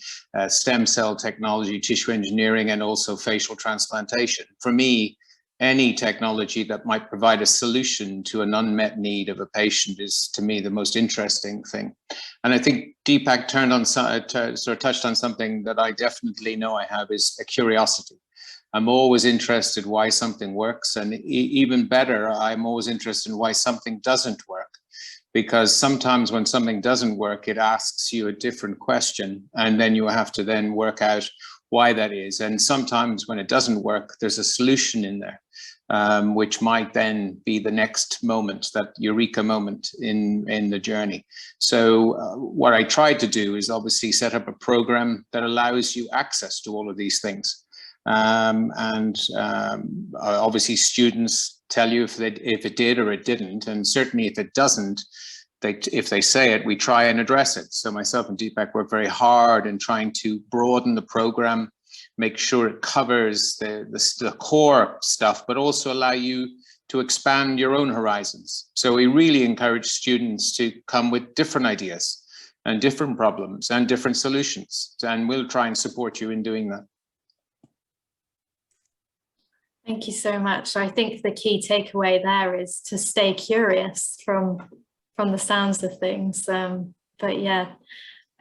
Speaker 5: stem cell technology, tissue engineering, and also facial transplantation. For me, any technology that might provide a solution to an unmet need of a patient is, to me, the most interesting thing. And I think Deepak touched on something that I definitely know I have, is a curiosity. I'm always interested why something works, and even better, I'm always interested in why something doesn't work, because sometimes when something doesn't work, it asks you a different question, and then you have to then work out why that is. And sometimes when it doesn't work, there's a solution in there, which might then be the next moment, that eureka moment in the journey. So what I tried to do is obviously set up a program that allows you access to all of these things. Obviously students tell you if it did or it didn't, and certainly if it doesn't, if they say it, we try and address it. So myself and Deepak work very hard in trying to broaden the program, make sure it covers the core stuff, but also allow you to expand your own horizons. So we really encourage students to come with different ideas and different problems and different solutions, and we'll try and support you in doing that.
Speaker 1: Thank you so much. I think the key takeaway there is to stay curious from the sounds of things. But yeah,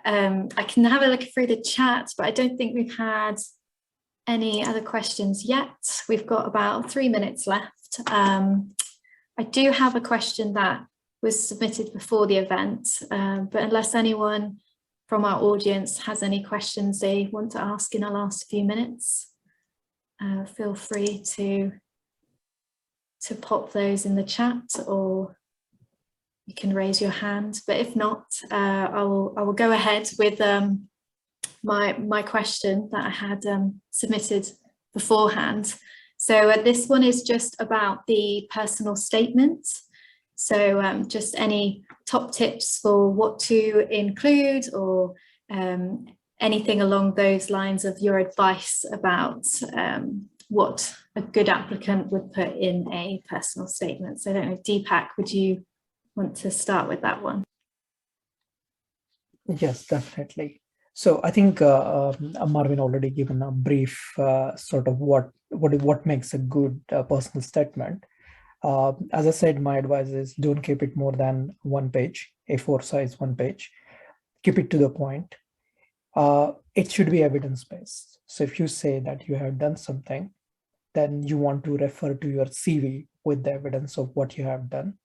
Speaker 1: I can have a look through the chat, but I don't think we've had any other questions yet. We've got about 3 minutes left. I do have a question that was submitted before the event, but unless anyone from our audience has any questions they want to ask in our last few minutes, feel free to pop those in the chat, or you can raise your hand. But if not, I will go ahead with my question that I had submitted beforehand. So this one is just about the personal statement. So just any top tips for what to include, or anything along those lines of your advice about what a good applicant would put in a personal statement. So I don't know, Deepak, would you want to start with that one?
Speaker 2: Yes, definitely. So I think Marvin already given a brief sort of what makes a good personal statement. As I said, my advice is don't keep it more than 1 page, A4 size 1 page. Keep it to the point. It should be evidence-based. So if you say that you have done something, then you want to refer to your CV with the evidence of what you have done.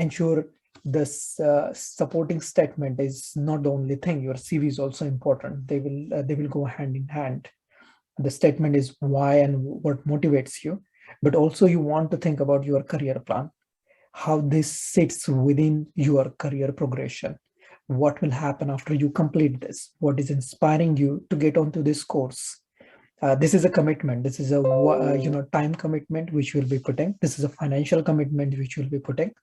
Speaker 2: Ensure this supporting statement is not the only thing. Your CV is also important. They will go hand in hand. The statement is why and what motivates you, but also you want to think about your career plan, how this sits within your career progression. What will happen after you complete this? What is inspiring you to get onto this course? This is a commitment. This is a time commitment which we'll be putting. This is a financial commitment which we'll be putting,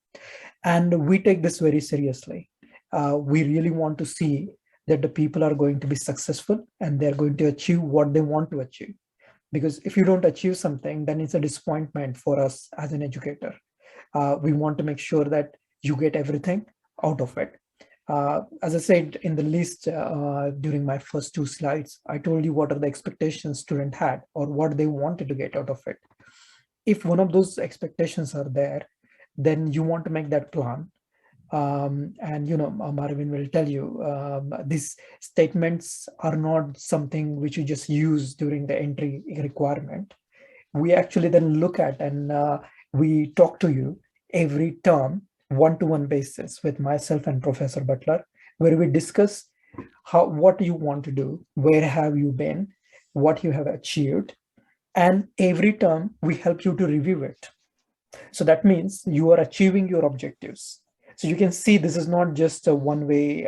Speaker 2: and we take this very seriously. We really want to see that the people are going to be successful and they're going to achieve what they want to achieve. Because if you don't achieve something, then it's a disappointment for us as an educator. We want to make sure that you get everything out of it. As I said in the list during my first 2 slides, I told you what are the expectations student had or what they wanted to get out of it. If one of those expectations are there, then you want to make that plan. And Marvin will tell you, these statements are not something which you just use during the entry requirement. We actually then look at and we talk to you every term, one-to-one basis with myself and Professor Butler, where we discuss what you want to do, where have you been, what you have achieved, and every term we help you to review it. So that means you are achieving your objectives. So you can see this is not just a one-way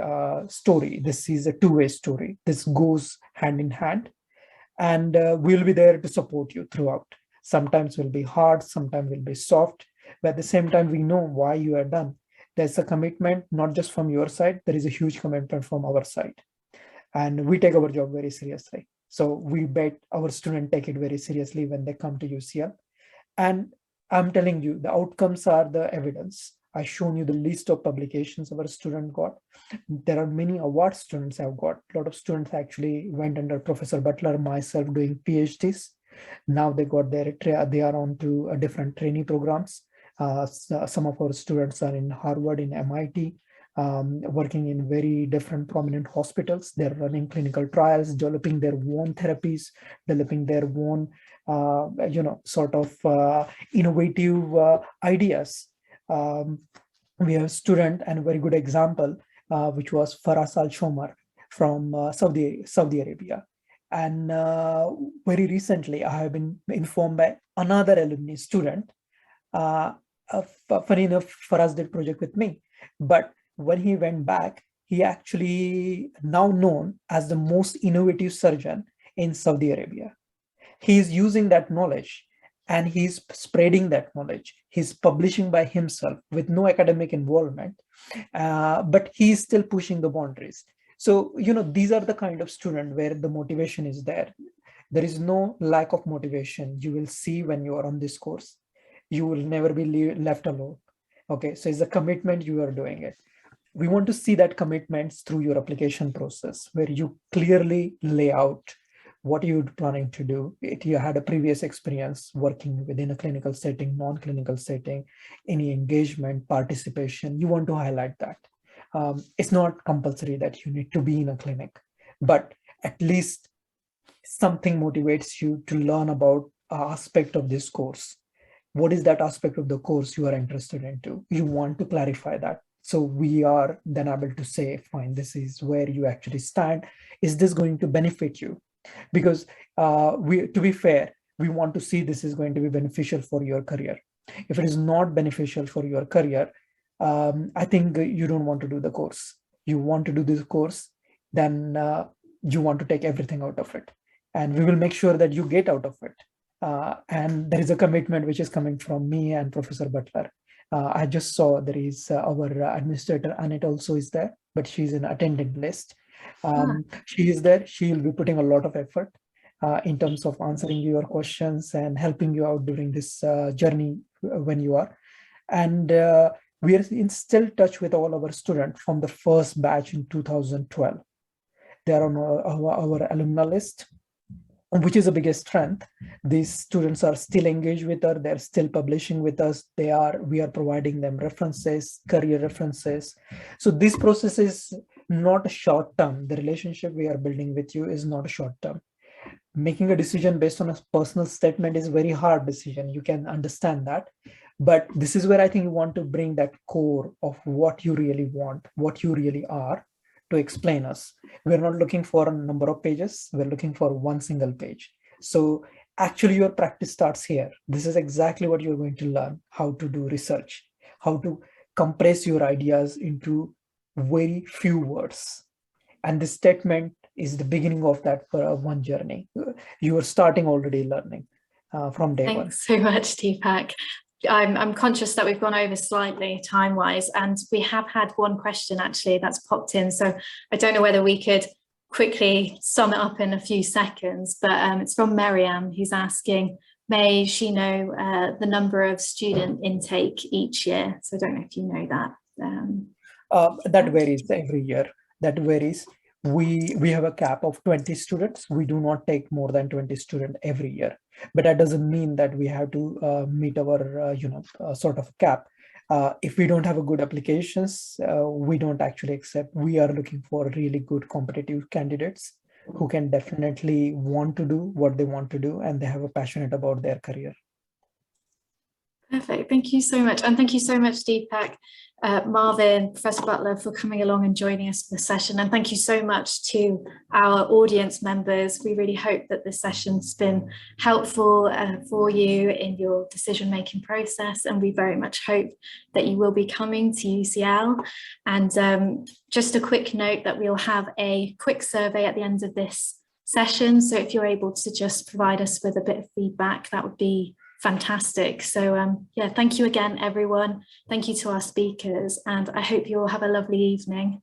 Speaker 2: story. This is a two-way story. This goes hand in hand, and we'll be there to support you throughout. Sometimes will be hard, sometimes will be soft, but at the same time, we know why you are done. There's a commitment, not just from your side, there is a huge commitment from our side. And we take our job very seriously. So we bet our students take it very seriously when they come to UCL. And I'm telling you, the outcomes are the evidence. I've shown you the list of publications our student got. There are many awards students have got. A lot of students actually went under Professor Butler, myself doing PhDs. Now they got they are on to different trainee programs. Some of our students are in Harvard, in MIT, working in very different prominent hospitals. They're running clinical trials, developing their own therapies, developing their own, sort of innovative ideas. we have a student and a very good example, which was Faraz Al-Shomer from Saudi Arabia. And very recently, I have been informed by another alumni student. Funny enough, Faraz did project with me, but when he went back, he actually now known as the most innovative surgeon in Saudi Arabia. He is using that knowledge and he's spreading that knowledge. He's publishing by himself with no academic involvement, but he's still pushing the boundaries. So, these are the kind of student where the motivation is there. There is no lack of motivation. You will see when you are on this course, you will never be left alone. Okay, so it's a commitment, you are doing it. We want to see that commitments through your application process, where you clearly lay out what you're planning to do. If you had a previous experience working within a clinical setting, non-clinical setting, any engagement, participation, you want to highlight that. It's not compulsory that you need to be in a clinic, but at least something motivates you to learn about an aspect of this course. What is that aspect of the course you are interested into? You want to clarify that. So we are then able to say, fine, this is where you actually stand. Is this going to benefit you? Because to be fair, we want to see this is going to be beneficial for your career. If it is not beneficial for your career, I think you don't want to do the course. You want to do this course, then you want to take everything out of it. And we will make sure that you get out of it. And there is a commitment which is coming from me and Professor Butler. I just saw there is our administrator, Annette also is there, but she's in attending list. She is there. She will be putting a lot of effort in terms of answering your questions and helping you out during this journey when you are. And we are in still touch with all our students from the first batch in 2012. They are on our alumni list, which is the biggest strength. These students are still engaged with us. They're still publishing with us. We are providing them references, career references. So this process is not short term. The relationship we are building with you is not short term. Making a decision based on a personal statement is a very hard decision. You can understand that. But this is where I think you want to bring that core of what you really want, what you really are, to explain us. We're not looking for a number of pages. We're looking for one single page. So actually your practice starts here. This is exactly what you're going to learn: how to do research, how to compress your ideas into very few words. And this statement is the beginning of that one journey. You are starting already learning from day one.
Speaker 1: Thanks so much, Deepak. I'm conscious that we've gone over slightly time-wise, and we have had one question actually that's popped in. So I don't know whether we could quickly sum it up in a few seconds, but it's from Miriam, who's asking, may she know the number of student intake each year? So I don't know if you know that.
Speaker 2: That varies every year. That varies. We have a cap of 20 students. We do not take more than 20 students every year, but that doesn't mean that we have to meet our sort of cap. If we don't have a good applications, we don't actually accept. We are looking for really good competitive candidates who can definitely want to do what they want to do, and they have a passionate about their career.
Speaker 1: Perfect. Thank you so much. And thank you so much, Deepak, Marvin, Professor Butler, for coming along and joining us for the session. And thank you so much to our audience members. We really hope that this session's been helpful for you in your decision-making process. And we very much hope that you will be coming to UCL. And just a quick note that we'll have a quick survey at the end of this session. So if you're able to just provide us with a bit of feedback, that would be fantastic. So yeah, thank you again, everyone. Thank you to our speakers, and I hope you all have a lovely evening.